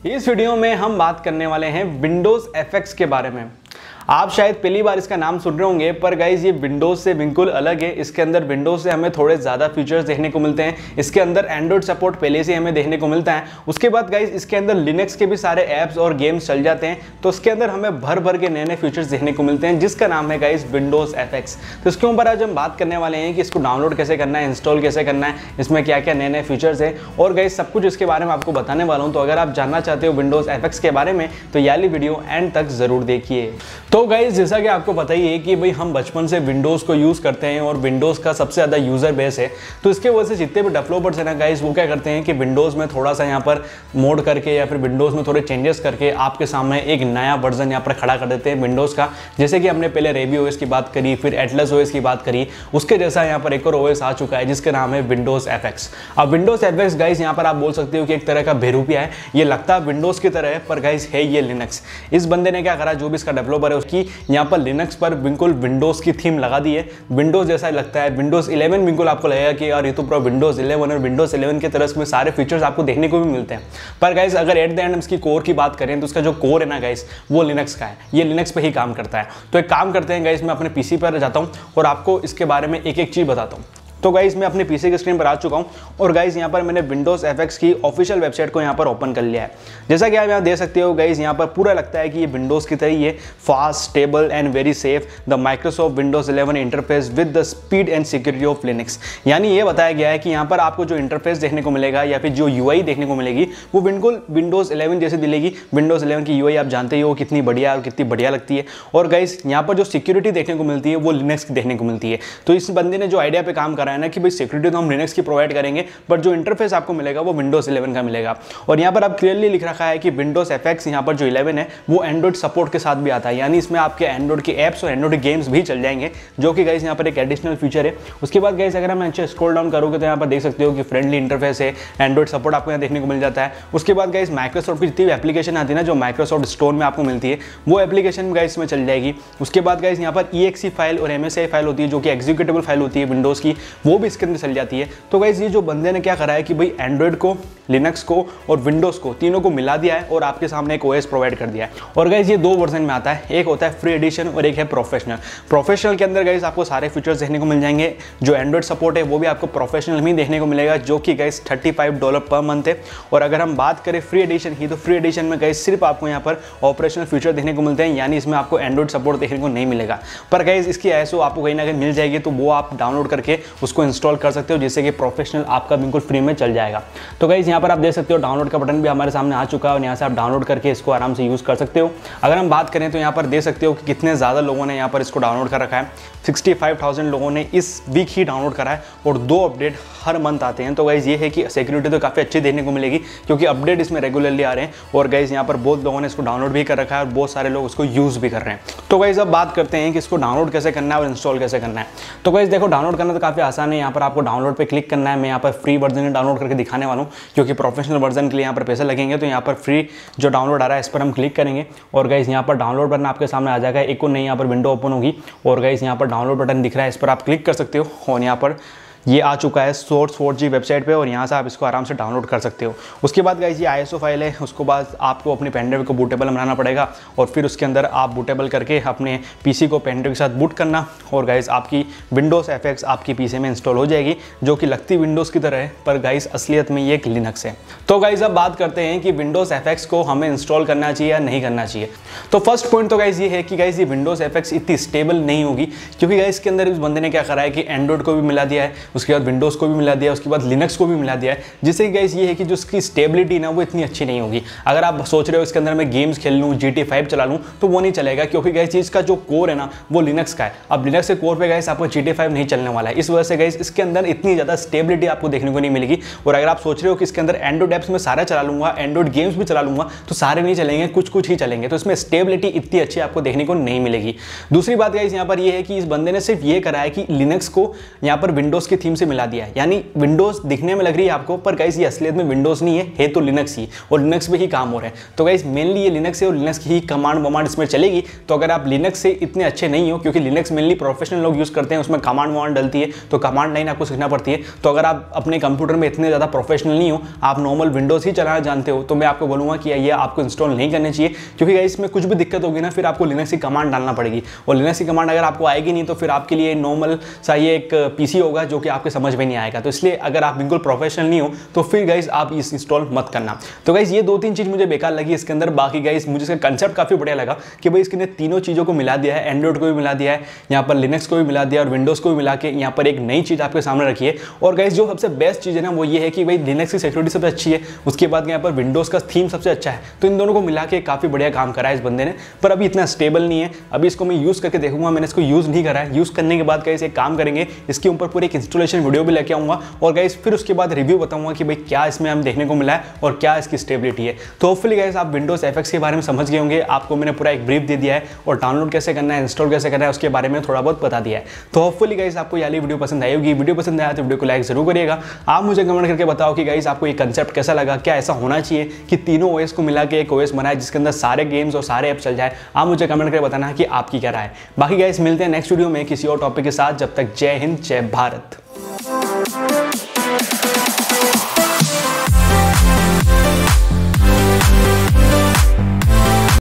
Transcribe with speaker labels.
Speaker 1: इस वीडियो में हम बात करने वाले हैं विंडोज एफएक्स के बारे में। आप शायद पहली बार इसका नाम सुन रहे होंगे, पर गाइज ये विंडोज से बिल्कुल अलग है। इसके अंदर विंडोज से हमें थोड़े ज़्यादा फीचर्स देखने को मिलते हैं। इसके अंदर एंड्रॉइड सपोर्ट पहले से हमें देखने को मिलता है। उसके बाद गाइज इसके अंदर लिनक्स के भी सारे ऐप्स और गेम्स चल जाते हैं, तो उसके अंदर हमें भर भर के नए नए फीचर्स देखने को मिलते हैं, जिसका नाम है गाइज विंडोज एफएक्स। तो इसके ऊपर आज हम बात करने वाले हैं कि इसको डाउनलोड कैसे करना है, इंस्टॉल कैसे करना है, इसमें क्या क्या नए नए फीचर्स है और गाइज सब कुछ इसके बारे में आपको बताने वाला हूँ। तो अगर आप जानना चाहते हो विंडोज एफएक्स के बारे में तो ये वाली वीडियो एंड तक जरूर देखिए। तो गाइज जैसा कि आपको पता ही है कि भाई हम बचपन से विंडोज़ को यूज़ करते हैं और विंडोज़ का सबसे ज़्यादा यूज़र बेस है, तो इसके वजह से जितने भी डेवलपर्स हैं ना गाइस, वो क्या करते हैं कि विंडोज़ में थोड़ा सा यहाँ पर मोड करके या फिर विंडोज़ में थोड़े चेंजेस करके आपके सामने एक नया वर्जन यहाँ पर खड़ा कर देते हैं विंडोज़ का। जैसे कि हमने पहले रेवी ओएस की बात करी, फिर एटलस ओएस की बात करी, उसके जैसा यहाँ पर एक और ओएस आ चुका है जिसका नाम है विंडोज़ एफएक्स। अब विंडोज़ एफएक्स गाइस यहाँ पर आप बोल सकते हो कि एक तरह का बेरूपिया है। ये लगता है विंडोज़ की तरह है, पर गाइस है ये लिनक्स। इस बंदे ने क्या करा, जो भी इसका डेवलपर है उसकी यहाँ पर लिनक्स पर बिल्कुल विंडोज की थीम लगा दी है। विंडोज जैसा लगता है, विंडोज 11 बिल्कुल आपको लगेगा कि यार ये तो पूरा विंडोज 11 और विंडोज 11 की तरह में सारे फीचर्स आपको देखने को भी मिलते हैं। पर गाइस अगर एट द एंड इसकी कोर की बात करें तो उसका जो कोर है ना गाइस, वो लिनक्स का है। ये लिनक्स पे ही काम करता है। तो एक काम करते हैं गाइस, मैं अपने पीसी पर जाता हूँ और आपको इसके बारे में एक एक चीज बताता हूँ। तो गाइस मैं अपने पीसी की स्क्रीन पर आ चुका हूं और गाइस यहाँ पर मैंने विंडोज एफएक्स की ऑफिशियल वेबसाइट को यहाँ पर ओपन कर लिया है। जैसा कि आप यहाँ देख सकते हो गाइस, यहाँ पर पूरा लगता है कि ये विंडोज़ की तरह ही है, fast, stable and very safe. The Microsoft Windows 11 interface with the speed and security of Linux. यानी ये बताया गया है कि यहाँ पर आपको जो इंटरफेस देखने को मिलेगा या फिर जो यूआई देखने को मिलेगी वो बिल्कुल विंडोज 11 जैसे मिलेगी। विंडोज 11 की यूआई आप जानते ही हो कितनी बढ़िया और कितनी बढ़िया लगती है। और गाइस यहाँ पर जो सिक्योरिटी देखने को मिलती है वो लिनक्स की देखने को मिलती है। तो इस बंदे ने जो आइडिया पे काम करा है ना कि भाई सिक्योरिटी तो हम लिनक्स की प्रोवाइड करेंगे, बट जो इंटरफेस आपको मिलेगा वो विंडोज 11 का मिलेगा। और यहाँ पर आप क्लियरली लिख रखा है कि विंडोज एफएक्स यहाँ पर जो 11 है वो एंड्रॉइड सपोर्ट के साथ भी आता है। यानी इसमें आपके एंड्रॉइड के ऐप्स और एंड्रॉइड गेम्स भी चल जाएंगे, जो कि गाइस यहाँ पर एक एडिशनल फीचर है। उसके बाद गाइस अगर हम नीचे स्क्रॉल डाउन करोगे तो यहाँ पर देख सकते हो कि फ्रेंडली इंटरफेस है, एंड्रॉइड सपोर्ट आपको यहाँ देखने को मिल जाता है। उसके बाद गाइस माइक्रोसॉफ्ट की जितनी भी एप्लीकेशन आती है ना, जो माइक्रोसॉफ्ट स्टोर में आपको मिलती है, वो एप्लीकेशन गाइस में चल जाएगी। उसके बाद गाइस यहाँ पर EXE फाइल और MSI फाइल होती है, जो कि एग्जीक्यूटेबल फाइल होती है विंडोज की, वो भी इसके अंदर चल जाती है। तो गाइस ये जो बंदे ने क्या करा है कि भाई एंड्रॉइड को, लिनक्स को और विंडोज को तीनों को मिला दिया है और आपके सामने एक ओएस प्रोवाइड कर दिया है। और गाइस ये दो वर्जन में आता है, एक होता है फ्री एडिशन और एक है प्रोफेशनल। प्रोफेशनल के अंदर गाइस आपको सारे फीचर्स देखने को मिल जाएंगे। जो एंड्रॉइड सपोर्ट है वो भी आपको प्रोफेशनल में देखने को मिलेगा, जो कि गाइस $35 पर मंथ है। और अगर हम बात करें फ्री एडिशन की, तो फ्री एडिशन में गाइस सिर्फ आपको यहाँ पर ऑपरेशनल फीचर देखने को मिलते हैं, यानी इसमें आपको एंड्रॉइड सपोर्ट देखने को नहीं मिलेगा। पर गाइस इसकी ISO आपको कहीं ना कहीं मिल जाएगी, तो वो आप डाउनलोड करके उसको इंस्टॉल कर सकते हो, जिससे कि प्रोफेशनल आपका बिल्कुल फ्री में चल जाएगा। तो गाइस यहाँ पर आप देख सकते हो डाउनलोड का बटन भी हमारे सामने आ चुका है और यहाँ से आप डाउनलोड करके इसको आराम से यूज़ कर सकते हो। अगर हम बात करें तो यहाँ पर देख सकते हो कि कितने ज़्यादा लोगों ने यहाँ पर इसको डाउनलोड कर रखा है। 65,000 लोगों ने इस वीक ही डाउनलोड करा है और 2 अपडेट हर मंथ आते हैं। तो गाइस ये है कि सिक्योरिटी तो काफ़ी अच्छी देखने को मिलेगी, क्योंकि अपडेट इसमें रेगुलरली आ रहे हैं। और गाइस यहाँ पर बहुत लोगों ने इसको डाउनलोड भी कर रखा है और बहुत सारे लोग उसको यूज़ भी कर रहे हैं। तो गाइस अब बात करते हैं कि इसको डाउनलोड कैसे करना है और इंस्टॉल कैसे करना है। तो गाइस देखो, डाउनलोड करना तो काफ़ी आसान है। यहाँ पर आपको डाउनलोड पर क्लिक करना है। मैं यहाँ पर फ्री वर्जन डाउनलोड करके दिखाने वाला हूँ, क्योंकि प्रोफेशनल वर्जन के लिए यहाँ पर पैसे लगेंगे। तो यहाँ पर फ्री जो डाउनलोड आ रहा है इस पर हम क्लिक करेंगे और गाइस यहाँ पर डाउनलोड बटन आपके सामने आ जाएगा। एक और नई यहाँ पर विंडो ओपन होगी और गाइस यहाँ पर डाउनलोड बटन दिख रहा है, इस पर आप क्लिक कर सकते हो और यहाँ पर ये आ चुका है सोर्स 4G वेबसाइट पे और यहाँ से आप इसको आराम से डाउनलोड कर सकते हो। उसके बाद गाइस ये ISO फाइल है, उसके बाद आपको अपनी पेन ड्राइव को बूटेबल बनाना पड़ेगा और फिर उसके अंदर आप बूटेबल करके अपने पीसी को पेन ड्राइव के साथ बूट करना और गाइस आपकी विंडोज़ एफएक्स आपकी पीसी में इंस्टॉल हो जाएगी, जो कि लगती विंडोज़ की तरह है, पर गाइस असलियत में ये एक लिनक्स है। तो गाइस अब बात करते हैं कि विंडोज़ एफएक्स को हमें इंस्टॉल करना चाहिए या नहीं करना चाहिए। तो फर्स्ट पॉइंट तो गाइस ये है कि गाइस ये विंडोज़ एफएक्स इतनी स्टेबल नहीं होगी, क्योंकि गाइस इसके अंदर इस बंदे ने क्या करा है कि एंड्रॉइड को भी मिला दिया है, उसके बाद विंडोज़ को भी मिला दिया है, उसके बाद लिनक्स को भी मिला दिया है, जिससे गाइस ये है कि जो इसकी स्टेबिलिटी ना वो इतनी अच्छी नहीं होगी। अगर आप सोच रहे हो इसके अंदर मैं गेम्स खेल लूँ, GTA 5 चला लूँ, तो वो नहीं चलेगा, क्योंकि गाइस इसका जो कोर है ना वो लिनक्स का है। अब लिनक्स के कोर पे गाइस आपको GTA 5 नहीं चलने वाला है। इस वजह से गाइस इसके अंदर इतनी ज़्यादा स्टेबिलिटी आपको देखने को नहीं मिलेगी। और अगर आप सोच रहे हो कि इसके अंदर एंड्रॉइड ऐप्स में सारा चला लूँगा, एंड्रॉइड गेम्स भी चला लूँगा, तो सारे नहीं चलेंगे, कुछ कुछ ही चलेंगे। तो इसमें स्टेबिलिटी इतनी अच्छी आपको देखने को नहीं मिलेगी। दूसरी बात गाइस यहाँ पर ये है कि इस बंदे ने सिर्फ ये करा है कि लिनक्स को यहाँ पर विंडोज़ की थीम से मिला दिया है। यानी विंडोज़ दिखने में लग रही है आपको, पर गाइस ये असलियत में विंडोज़ नहीं है तो लिनक्स ही, और लिनक्स पे ही काम हो रहा है। तो गाइस मेनली ये लिनक्स है और लिनक्स की ही कमांड वमांड इसमें चलेगी। तो अगर आप लिनक्स से इतने अच्छे नहीं हो, क्योंकि लिनक्स मेनली प्रोफेशनल लोग यूज़ करते हैं, उसमें कमांड वमांड डलती है, तो कमांड लाइन आपको सीखना पड़ती है। तो अगर आप अपने कंप्यूटर में इतने ज़्यादा प्रोफेशनल नहीं हो, आप नॉर्मल विंडोज़ ही चलाना जानते हो, तो मैं आपको बोलूँगा कि ये आपको इंस्टॉल नहीं करनी चाहिए, क्योंकि गाइस इसमें कुछ भी दिक्कत होगी ना, फिर आपको लिनक्स की कमांड डालना पड़ेगी, और लिनक्स की कमांड अगर आपको आएगी नहीं तो फिर आपके लिए नॉर्मल सा ये एक पीसी होगा जो कि आपके समझ में नहीं आएगा। तो इसलिए अगर आप बिल्कुल प्रोफेशनल नहीं हो तो फिर गाइस आप इस इंस्टॉल मत करना। तो गाइस ये 2-3 चीज़ मुझे बेकार लगी इसके अंदर। बाकी गाइस मुझे इसका कंसेप्ट काफ़ी बढ़िया लगा कि भाई इसके तीनों चीज़ों को मिला दिया है, एंड्रॉइड को भी मिला दिया है, यहाँ पर लिनक्स को भी मिला दिया और विंडोज़ को भी मिला के यहाँ पर एक नई चीज़ आपके सामने रखी है। और गाइस जो सबसे बेस्ट चीज़ है ना वो ये है कि भाई लिनक्स की सिक्योरिटी सबसे अच्छी है, उसके बाद यहाँ पर विंडोज़ का थीम सबसे अच्छा है। तो इन दोनों को मिला के काफ़ी बढ़िया काम करा है इस बंदे ने, पर अभी इतना स्टेबल नहीं है। अभी इसको मैं यूज़ करके देखूंगा, मैंने इसको यूज़ नहीं करा है। यूज़ करने के बाद गाइस एक काम करेंगे, इसके ऊपर पूरी एक इंस्टॉलेशन वीडियो भी लेके आऊँगा, और गाइस फिर उसके बाद रिव्यू बताऊँगा कि भाई क्या इसमें हम देखने को मिला है और क्या इसकी स्टेबिलिटी है। तो होपफुली गाइस आप विंडोज़ एफएक्स के बारे में समझ गए होंगे। आपको मैंने पूरा एक ब्रीफ दे दिया है, और डाउनलोड कैसे करना है, इंस्टॉल कैसे करना है, उसके बारे में थोड़ा बहुत बता दिया है। तो होपफुली गाइस आपको ये वीडियो पसंद आई होगी। वीडियो पसंद आया तो वीडियो को लाइक जरूर करिएगा। आप मुझे कमेंट करके बताओ कि गाइस आपको ये कंसेप्ट कैसा लगा, क्या ऐसा होना चाहिए कि तीनों ओएस को मिला के एक ओएस बनाए जिसके अंदर सारे गेम्स और सारे ऐप चल जाए। आप मुझे कमेंट करके बताना कि आपकी क्या राय है। बाकी गाइस मिलते हैं नेक्स्ट वीडियो में किसी और टॉपिक के साथ। जब तक जय हिंद, जय भारत।